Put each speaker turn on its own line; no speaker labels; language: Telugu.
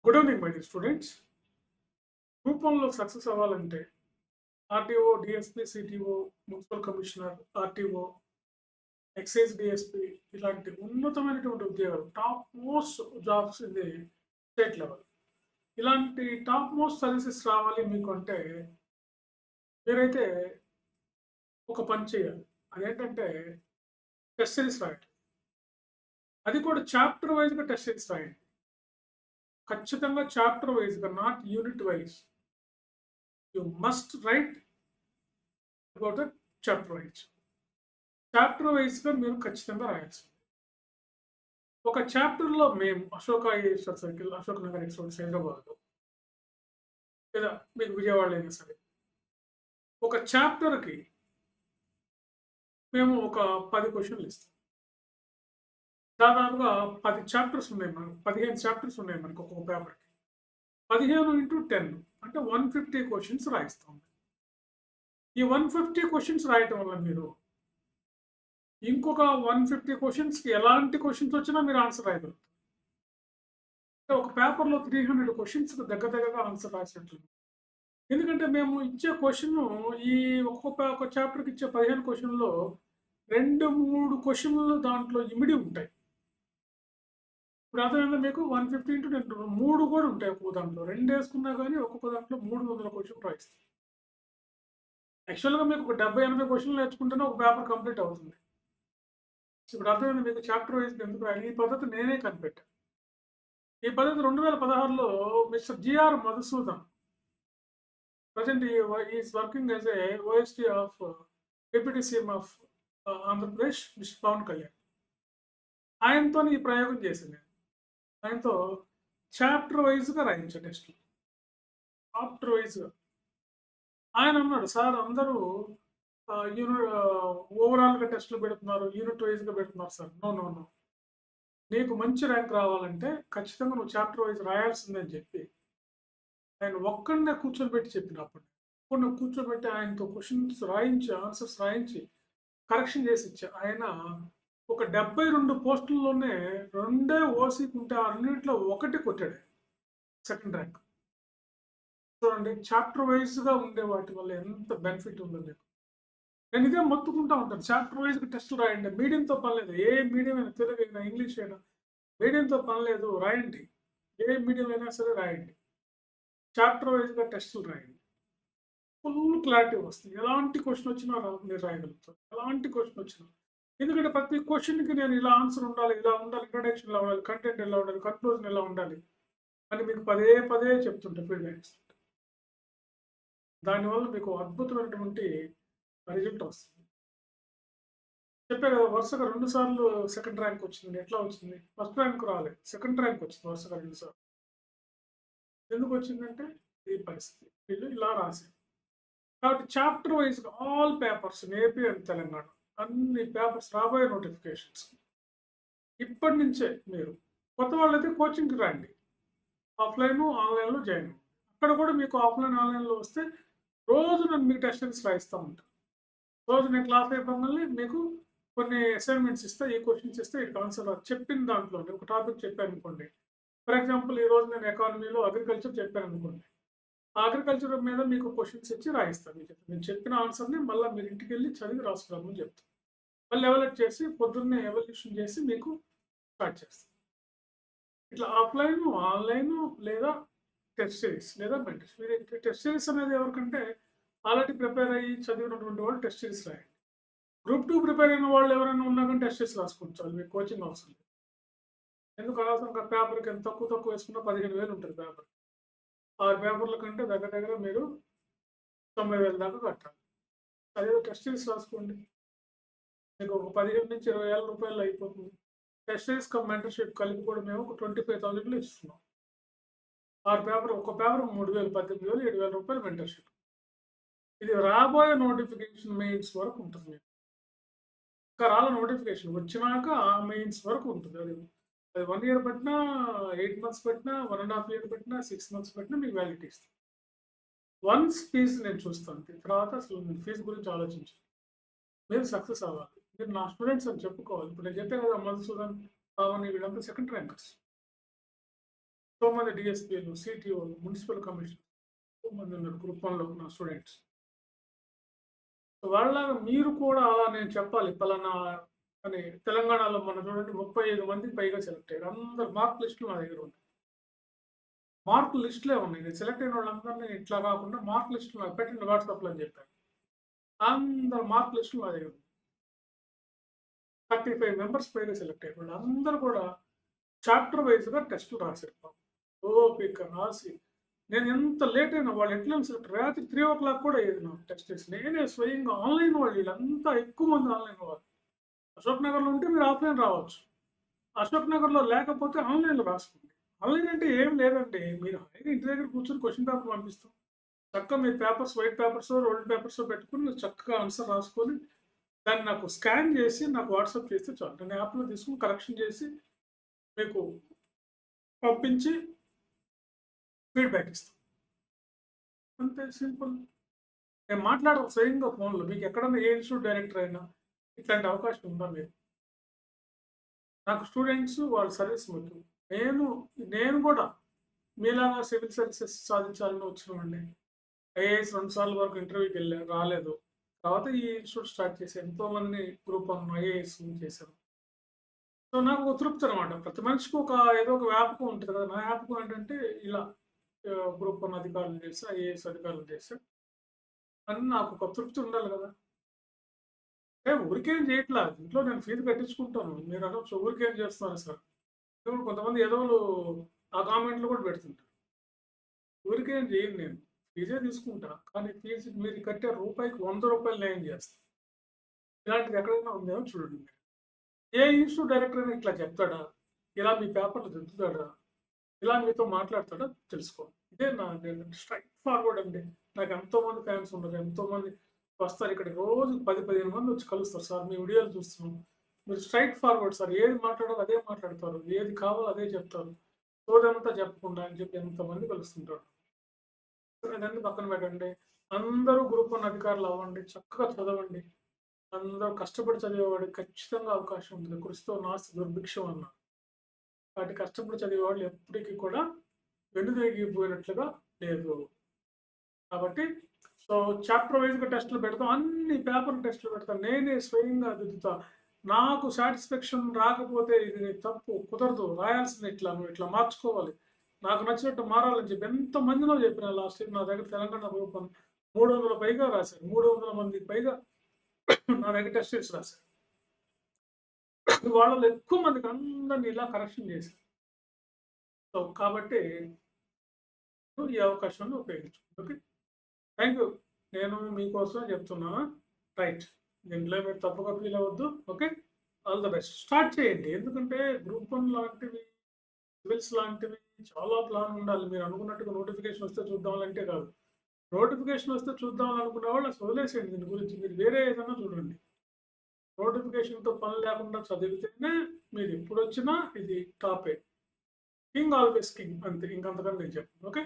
Good evening my dear students. Group వన్‌లో సక్సెస్ అవ్వాలంటే RTO, DSP, CTO, municipal commissioner, RTO, excise DSP ఇలాంటి ఉన్నతమైనటువంటి ఉద్యోగాలు top most jobs in the state level. ఇలాంటి టాప్ మోస్ట్ సర్వీసెస్ రావాలి మీకు అంటే మీరైతే ఒక పని చేయాలి. అదేంటంటే టెస్ట్ సిరీస్ రాయండి. అది కూడా చాప్టర్ వైస్‌గా టెస్ట్ సిరీస్ రాయండి. ఖచ్చితంగా చాప్టర్ వైస్‌గా not unit wise. You must write about the chapter wise. Chapter వైస్‌గా మీరు ఖచ్చితంగా రాయాల్సింది. ఒక చాప్టర్‌లో మేము Ashoka IAS circle, Ashok Nagar express హైదరాబాద్‌లో లేదా మీకు విజయవాడలో అయినా సరే. ఒక చాప్టర్‌కి మేము ఒక 10 క్వెషన్‌లు ఇస్తాం. దాదాపుగా 10 చాప్టర్స్ ఉన్నాయి మనకు. 15 చాప్టర్స్ ఉన్నాయి మనకు ఒక్కొక్క పేపర్‌కి. 15 × 10 అంటే 150 క్వెషన్స్ రాయిస్తాం. ఈ 150 క్వెషన్స్ రాయటం వల్ల మీరు ఇంకొక 150 క్వెషన్స్‌కి ఎలాంటి క్వెషన్స్ వచ్చినా మీరు ఆన్సర్ రాయగలుగుతారు. అంటే ఒక పేపర్‌లో 300 క్వెషన్స్‌కి దగ్గర దగ్గరగా ఆన్సర్ రాసినట్లు. ఎందుకంటే మేము ఇచ్చే క్వెషను ఈ ఒక చాప్టర్‌కి ఇచ్చే 15 క్వెషన్‌లో 2, 3 క్వెషన్‌లు దాంట్లో ఇమిడి ఉంటాయి. ఇప్పుడు అర్థమైందా మీకు? 150 ఇంటూ 10 3 కూడా ఉంటాయి ఒక్కొక్క దాంట్లో. 2 ఏసుకున్నా గానీ ఒక్కొక్క దాంట్లో 300 క్వెషన్‌లు రాయిస్తాం. యాక్చువల్‌గా మీకు ఒక 70, 80 క్వెషన్‌లు నేర్చుకుంటేనే ఒక పేపర్ కంప్లీట్ అవుతుంది. ఇప్పుడు అర్థమైందా మీకు చాప్టర్ వైస్‌గా ఎందుకు రాయాలి? ఈ పద్ధతి నేనే కనిపెట్టా. ఈ పద్ధతి 2016లో mister GR Madhusudan present is working as a OSD of deputy CM of Andhra Pradesh mister Pawan Kalyan. ఆయనతోని ఈ ప్రయోగం చేశాను నేను. ఆయనతో చాప్టర్ వైస్‌గా రాయించా టెస్ట్‌లు. చాప్టర్ వైస్‌గా. ఆయన అన్నాడు, "సార్ అందరూ ఓవరాల్‌గా టెస్ట్‌లు పెడుతున్నారు. యూనిట్ వైస్‌గా పెడుతున్నారు సార్." No, no, no. నీకు మంచి ర్యాంక్ రావాలంటే ఖచ్చితంగా నువ్వు చాప్టర్ వైస్ రాయాల్సిందే అని చెప్పి ఆయన ఒక్కడినే కూర్చోబెట్టి చెప్పినప్పుడు. ఒక్కడినే కూర్చోబెట్టి ఆయనతో క్వెషన్స్ రాయించి, ఆన్సర్స్ రాయించి, కరెక్షన్ చేసి ఇచ్చా. ఆయన ఒక 72 పోస్టుల్లోనే రెండే ఓసీకి ఉంటే ఆ రెండిట్లో ఒకటి కొట్టాడు. Second rank. చూడండి చాప్టర్ వైస్‌గా ఉండే వాటి వల్ల ఎంత బెనిఫిట్ ఉందో మీకు. నేను ఇదే మొత్తుకుంటా ఉంటాను. చాప్టర్ వైస్‌గా టెస్టులు రాయండి. మీడియంతో పని లేదు. ఏ మీడియం అయినా తెలుగైనా, ఇంగ్లీష్ అయినా మీడియంతో పని లేదు రాయండి. ఏ మీడియం అయినా సరే రాయండి. చాప్టర్ వైస్‌గా టెస్టులు రాయండి. ఫుల్ క్లారిటీ వస్తుంది. ఎలాంటి క్వెషన్ వచ్చినా మీరు రాయగలుగుతారు. ఎలాంటి క్వెషన్ వచ్చినా. ఎందుకంటే ప్రతి క్వెషన్‌కి నేను ఇలా ఆన్సర్ ఉండాలి, ఇలా ఉండాలి, ఇంట్రడక్షన్ ఇలా ఉండాలి, కంటెంట్ ఎలా ఉండాలి, కన్క్లూజన్ ఎలా ఉండాలి అని మీకు పదే పదే చెప్తుంటా ఫీడ్‌బ్యాక్స్. దానివల్ల మీకు అద్భుతమైనటువంటి రిజల్ట్ వస్తుంది. చెప్పా కదా! వరుసగా 2 సార్లు సెకండ్ ర్యాంక్ వచ్చింది. ఎట్లా వచ్చింది? ఫస్ట్ ర్యాంక్ రాలేదు. సెకండ్ ర్యాంక్ వచ్చింది వరుసగా 2 సార్లు. ఎందుకొచ్చిందంటే ఈ పరిస్థితి. వీళ్ళు ఇలా రాశారు. కాబట్టి చాప్టర్ వైస్‌గా all papers in AP and Telangana అన్ని పేపర్స్ రాబోయే నోటిఫికేషన్స్. ఇప్పటి నుంచే మీరు కొత్త వాళ్ళైతే కోచింగ్‌కి రండి. ఆఫ్‌లైను, ఆన్‌లైన్‌లో జాయిన్ అవ్వండి. అక్కడ కూడా మీకు ఆఫ్‌లైన్, ఆన్‌లైన్‌లో వస్తే రోజు నేను మీకు టెస్ట్ సిరీస్ రాయిస్తా ఉంటా. రోజు నేను క్లాస్ అయిపోంగానే మీకు కొన్ని అసైన్‌మెంట్స్ ఇస్తా. ఈ క్వెషన్స్ ఇస్తా. ఈటికి ఆన్సర్ చెప్పిన దాంట్లోనే ఒక టాపిక్ చెప్పాననుకోండి. ఫర్ ఎగ్జాంపుల్ ఈరోజు నేను ఎకానమీలో అగ్రికల్చర్ చెప్పాననుకోండి. ఆ అగ్రికల్చర్ మీద మీకు క్వెషన్స్ ఇచ్చి రాయిస్తా. నేను చెప్పిన ఆన్సర్‌ని మళ్ళా మీరు ఇంటికెళ్ళి చదివి రాసుకురమ్మని చెప్తా. మళ్ళీ ఎవాల్యుయేట్ చేసి పొద్దున్నే ఎవల్యూషన్ చేసి మీకు స్టార్ట్ చేస్తా. ఇట్లా ఆఫ్‌లైను, ఆన్‌లైను లేదా టెస్ట్ సిరీస్ లేదా మెంటర్స్. మీరు టెస్ట్ సిరీస్ అనేది ఎవరికంటే ఆల్రెడీ ప్రిపేర్ అయ్యి చదివినటువంటి వాళ్ళు టెస్ట్ సిరీస్ రాయండి. గ్రూప్ 2 ప్రిపేర్ అయిన వాళ్ళు ఎవరైనా ఉన్నా గాని టెస్ట్ సిరీస్ రాసుకోవచ్చు. చాలు మీకు కోచింగ్ అవసరం లేదు. ఎందుకు అనవసరంగా పేపర్‌కి ఎంత తక్కువ తక్కువ వేసుకున్నా 15,000 ఉంటది పేపర్. 6 పేపర్‌ల కంటే దగ్గర దగ్గర మీరు 90,000 దాకా కట్టాలి. అదేదో టెస్ట్ సిరీస్ రాసుకోండి. మీకు ఒక 15,000-20,000 రూపాయల్లో అయిపోతుంది. టెస్ట్ సిరీస్ కమ్ మెంటర్‌షిప్ కలిపి కూడా మేము ఒక 25,000లో ఇస్తున్నాం. 6 పేపర్ ఒక్క పేపర్ 3,000, 18,000, 7,000 రూపాయలు మెంటర్‌షిప్. ఇది రాబోయే నోటిఫికేషన్ మెయిన్స్ వరకు ఉంటుంది మీకు. ఇంకా రాలే నోటిఫికేషన్. వచ్చినాక ఆ మెయిన్స్ వరకు ఉంటుంది. అది 1 ఇయర్ పెట్టినా, 8 మంత్స్ పెట్టినా, 1 ½ ఇయర్ పెట్టినా, 6 మంత్స్ పెట్టినా మీకు వాలిడిటీ ఇస్తుంది. వన్స్ ఫీజ్ నేను చూస్తాను అంతే. తర్వాత అసలు నేను ఫీజ్ గురించి ఆలోచించను. మీరు సక్సెస్ అవ్వాలి. మీరు నా స్టూడెంట్స్ అని చెప్పుకోవాలి. ఇప్పుడు నేను చెప్పాను కదా! మధుసూదన్, పావని వీళ్ళంతా సెకండ్ ర్యాంకర్స్. ఎంతో మంది డిఎస్పీలు, సిటిఓలు, మున్సిపల్ కమిషనర్ ఎక్కువ మంది ఉన్నారు గ్రూప్ 1లో నా స్టూడెంట్స్. వాళ్ళలాగా మీరు కూడా అలా నేను చెప్పాలి పలానా అని. తెలంగాణలో మనం చూడండి 35 మందికి పైగా సెలెక్ట్ అయ్యారు. అందరు మార్క్ లిస్టులు నా దగ్గర ఉన్నాయి. మార్క్ లిస్టులే ఉన్నాయి. నేను సెలెక్ట్ అయిన వాళ్ళందరినీ ఇట్లా కాకుండా మార్క్ లిస్టులు నాకు పెట్టండి వాట్సాప్లో అని చెప్పాను. అందరు మార్క్ లిస్టులు నా దగ్గర ఉన్నాయి. 35 మెంబర్స్ పైగా సెలెక్ట్ అయ్యారు. వాళ్ళందరూ కూడా చాప్టర్ వైజ్గా టెస్టులు రాశారు. ఓపిక రాసి నేను ఎంత లేట్ అయినా వాళ్ళు ఎట్లా సెలెక్ట్ రాత్రి 3 o'clock కూడా అయ్యేది నాకు టెస్ట్ చేసి. నేనే స్వయంగా ఆన్లైన్ వాళ్ళు వీళ్ళంతా ఎక్కువ మంది ఆన్లైన్ వాళ్ళు. అశోక్ నగర్లో ఉంటే మీరు ఆఫ్లైన్ రావచ్చు. అశోక్ నగర్లో లేకపోతే ఆన్లైన్లో రాసుకోండి. ఆన్లైన్ అంటే ఏం లేదండి. మీరు హాయిగా ఇంటి దగ్గర కూర్చొని క్వశ్చన్ పేపర్ పంపిస్తాం. చక్కగా మీ papers white papers ruled papers పెట్టుకుని చక్కగా ఆన్సర్ రాసుకొని దాన్ని నాకు స్కాన్ చేసి నాకు వాట్సాప్ చేస్తే చాలు. నేను యాప్లో తీసుకుని కరెక్షన్ చేసి మీకు పంపించి ఫీడ్బ్యాక్ ఇస్తాం. అంతే సింపుల్. నేను మాట్లాడను స్వయంగా ఫోన్లో. మీకు ఎక్కడన్నా ఏ ఇన్స్టిట్యూట్ డైరెక్టర్ అయినా ఇట్లాంటి అవకాశం ఉందా మీరు? నాకు స్టూడెంట్స్ వాళ్ళ సర్వీస్ ముఖ్యం. నేను కూడా మీలాగా సివిల్ సర్వీసెస్ సాధించాలని వచ్చినామండి. ఐఏఎస్ 2 సార్లు వరకు ఇంటర్వ్యూకి రాలేదు. తర్వాత ఈ ఇన్స్టిట్యూట్ స్టార్ట్ చేసి ఎంతోమంది గ్రూప్ 1 ఐఏఎస్ చేశాను. సో నాకు ఒక తృప్తి అనమాట. ప్రతి మనిషికి ఏదో ఒక వ్యాపకం ఉంటుంది కదా. నా వ్యాపకం ఏంటంటే ఇలా గ్రూప్ 1 అధికారులు చేసి ఐఏఎస్ అధికారులు చేసి అని నాకు ఒక తృప్తి ఉండాలి కదా. ఊరికేం చేయట్లా. ఇంట్లో నేను ఫీజు కట్టించుకుంటాను. మీరు అనొచ్చు ఊరికేం చేస్తున్నారు సార్. ఇప్పుడు కొంతమంది ఎదవలు ఆ కామెంట్లు కూడా పెడుతుంటారు. ఊరికేం చేయను నేను. ఫీజే తీసుకుంటా. కానీ ఫీజు మీరు కట్టే రూపాయికి 100 రూపాయలు న్యాయం చేస్తాను. ఇలాంటిది ఎక్కడైనా ఉందేమో చూడండి మీరు. ఏ ఇన్స్టిట్యూట్ డైరెక్టర్ అయినా ఇట్లా చెప్తాడా? ఇలా మీ పేపర్లు దిద్దుతాడా? ఇలా మీతో మాట్లాడతాడా? తెలుసుకోండి. ఇదే నేను స్ట్రైట్ ఫార్వర్డ్ అండి. నాకు ఎంతోమంది ఫ్యాన్స్ ఉన్నారు. ఎంతోమంది వస్తారు ఇక్కడికి. రోజు 10-15 మంది వచ్చి కలుస్తారు. సార్ మీ వీడియోలు చూస్తున్నాం. మీరు స్ట్రైట్ ఫార్వర్డ్ సార్. ఏది మాట్లాడాలో అదే మాట్లాడతారు. ఏది కావాలో అదే చెప్తారు. సోదంతా చెప్పకుండా అని చెప్పి ఎంతమంది కలుస్తుంటారు. అదన్నీ పక్కన పెట్టండి. అందరూ గ్రూప్ 1 అధికారులు అవ్వండి. చక్కగా చదవండి. అందరూ కష్టపడి చదివేవాడికి ఖచ్చితంగా అవకాశం ఉంటుంది. కృషితో నాస్తి దుర్భిక్షం అన్నారు. కాబట్టి కష్టపడి చదివేవాళ్ళు ఎప్పటికీ కూడా వెనుదిరిగిపోయినట్లుగా లేదు. కాబట్టి సో చాప్టర్ వైజ్గా టెస్టులు పెడతాం. అన్ని పేపర్ టెస్టులు పెడతాను. నేనే స్వయంగా దిద్దుతా. నాకు సాటిస్ఫాక్షన్ రాకపోతే ఇది తప్పు కుదరదు. రాయాల్సింది ఇట్లా నువ్వు ఇట్లా మార్చుకోవాలి. నాకు నచ్చినట్టు మారాలని చెప్పి ఎంతమందినో చెప్పిన లాస్ట్ ఇయర్ నా దగ్గర తెలంగాణ గ్రూప్ 300 పైగా రాశారు. 300 మందికి పైగా నా దగ్గర టెస్ట్ చేసి రాశారు. వాళ్ళలో ఎక్కువ మందికి అందరినీ ఇలా కరెక్షన్ చేశారు. సో కాబట్టి ఈ అవకాశాన్ని ఉపయోగించుకోండి. Okay, thank you. నేను మీకోసం చెప్తున్నాను. రైట్, దీంట్లో మీరు తప్పుగా ఫీల్ అవ్వద్దు. Okay, all the best. Start చేయండి. ఎందుకంటే గ్రూప్ 1 లాంటివి సివిల్స్ లాంటివి చాలా ప్లాన్ ఉండాలి. మీరు అనుకున్నట్టుగా నోటిఫికేషన్ వస్తే చూద్దామంటే కాదు. నోటిఫికేషన్ వస్తే చూద్దామని అనుకునే వాళ్ళు అసలు వదిలేసేయండి. దీని గురించి మీరు వేరే ఏదైనా చూడండి. నోటిఫికేషన్తో పని లేకుండా చదివితేనే మీరు ఎప్పుడు వచ్చినా ఇది టాపే. కింగ్ ఆల్వేస్ కింగ్ అంతే. ఇంకంతకన్నా నేను చెప్పను. ఓకే.